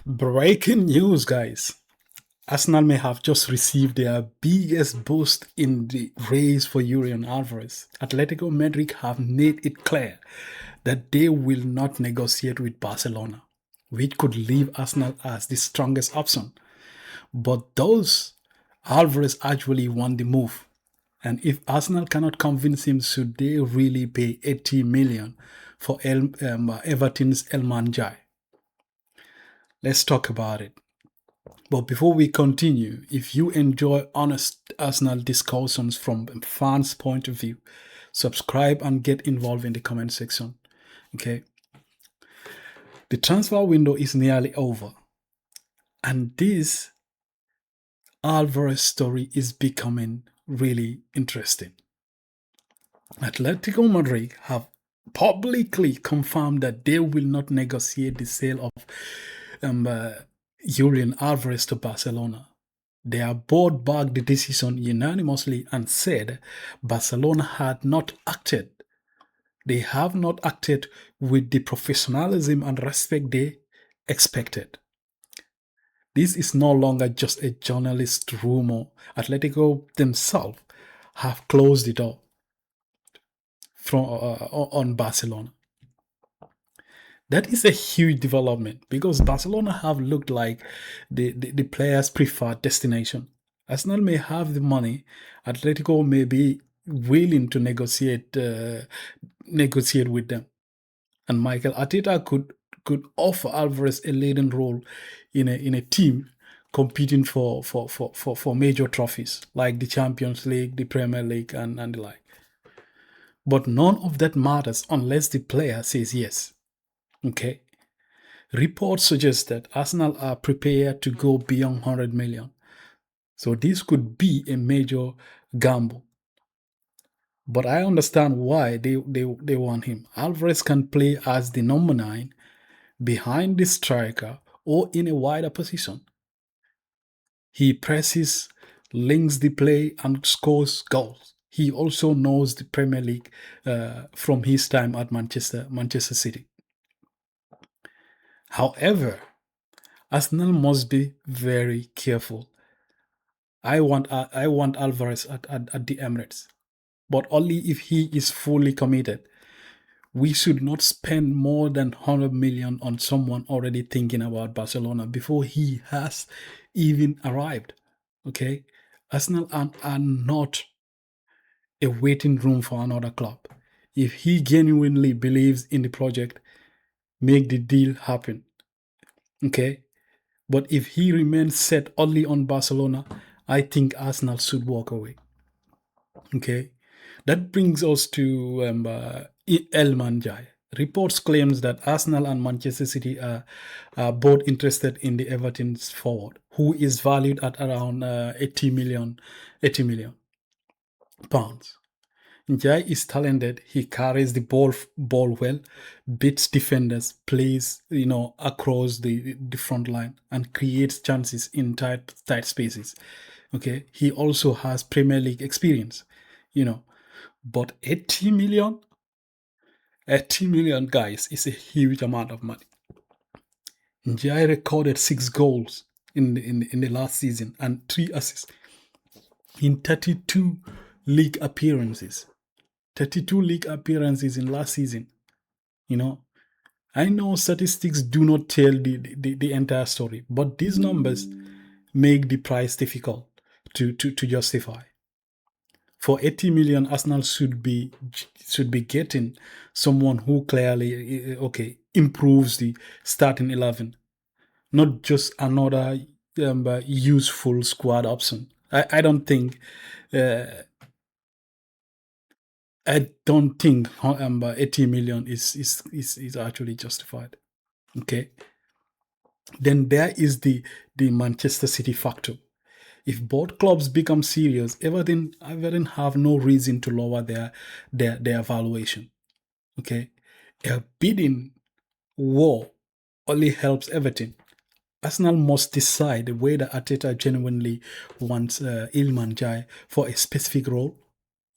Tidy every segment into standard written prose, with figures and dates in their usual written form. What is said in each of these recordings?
Breaking news, guys. Arsenal may have just received their biggest boost in the race for Julian Alvarez. Atletico Madrid have made it clear that they will not negotiate with Barcelona, which could leave Arsenal as the strongest option. But those Alvarez actually won the move. And if Arsenal cannot convince him, should they really pay 80 million for Everton's Elmanjai? Let's talk about it. But before we continue, if you enjoy honest Arsenal discussions from a fan's point of view, subscribe and get involved in the comment section. Okay. The transfer window is nearly over. And this Alvarez story is becoming really interesting. Atletico Madrid have publicly confirmed that they will not negotiate the sale of Julian Alvarez to Barcelona. Their board backed the decision unanimously and said Barcelona had not acted. They have not acted with the professionalism and respect they expected. This is no longer just a journalist rumor. Atletico themselves have closed the door on Barcelona. That is a huge development because Barcelona have looked like the players' preferred destination. Arsenal may have the money. Atletico may be willing to negotiate with them. And Michael Arteta could offer Alvarez a leading role in a team competing for major trophies like the Champions League, the Premier League, and the like. But none of that matters unless the player says yes. Okay. Reports suggest that Arsenal are prepared to go beyond 100 million. So this could be a major gamble. But I understand why they want him. Alvarez can play as the number 9 behind the striker or in a wider position. He presses, links the play, and scores goals. He also knows the Premier League from his time at Manchester City. However, Arsenal must be very careful. I want Alvarez at the Emirates, but only if he is fully committed. We should not spend more than 100 million on someone already thinking about Barcelona before he has even arrived. Okay, Arsenal are not a waiting room for another club. If he genuinely believes in the project, make the deal happen. Okay. But if he remains set only on Barcelona, I think Arsenal should walk away. Okay. That brings us to Elmanjai. Reports claims that Arsenal and Manchester City are both interested in the Everton's forward, who is valued at around 80 million pounds. Njai is talented. He carries the ball well, beats defenders, plays across the front line, and creates chances in tight spaces. Okay, he also has Premier League experience. But 80 million, guys, is a huge amount of money. Njai recorded 6 goals in the last season and 3 assists in 32 league appearances. 32 league appearances in last season. I know statistics do not tell the entire story, but these numbers make the price difficult to justify. For 80 million, Arsenal should be getting someone who clearly improves the starting 11, not just another useful squad option. I don't think. I don't think 80 million is actually justified. Okay. Then there is the Manchester City factor. If both clubs become serious, Everton have no reason to lower their valuation. Okay. A bidding war only helps Everton. Arsenal must decide whether Arteta genuinely wants Iliman Ndiaye for a specific role,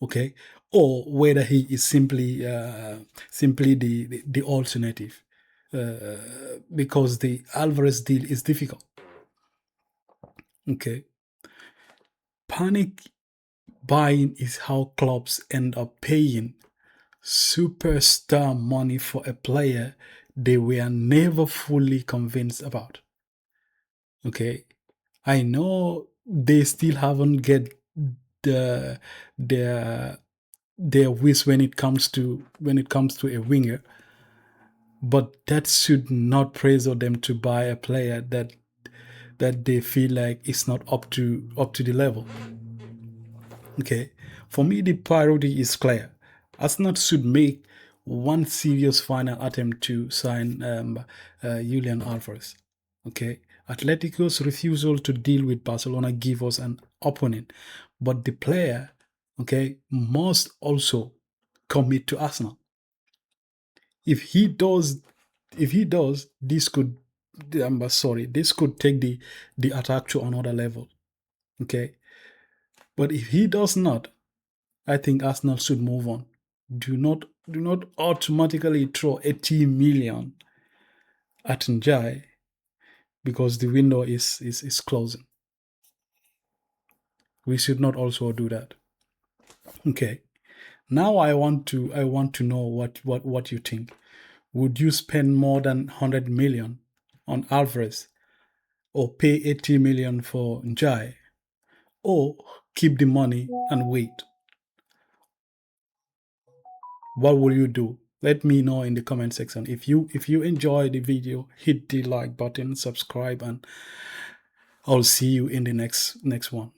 okay, or whether he is simply the alternative. because the Alvarez deal is difficult. Okay. Panic buying is how clubs end up paying superstar money for a player they were never fully convinced about. Okay. I know they still haven't get the their their wish when it comes to a winger, but that should not pressure them to buy a player that they feel like is not up to the level. Okay, for me the priority is clear. Arsenal should make one serious final attempt to sign Julian Alvarez. Okay, Atletico's refusal to deal with Barcelona give us an opponent, but the player, okay, must also commit to Arsenal. If he does, this could, this could take the attack to another level. Okay, but if he does not, I think Arsenal should move on. Do not automatically throw 80 million at Ndiaye because the window is closing. We should not also do that. Okay. Now I want to know what you think. Would you spend more than 100 million on Alvarez, or pay 80 million for Ndiaye, or keep the money and wait? What will you do? Let me know in the comment section. If you enjoy the video, hit the like button, subscribe, and I'll see you in the next one.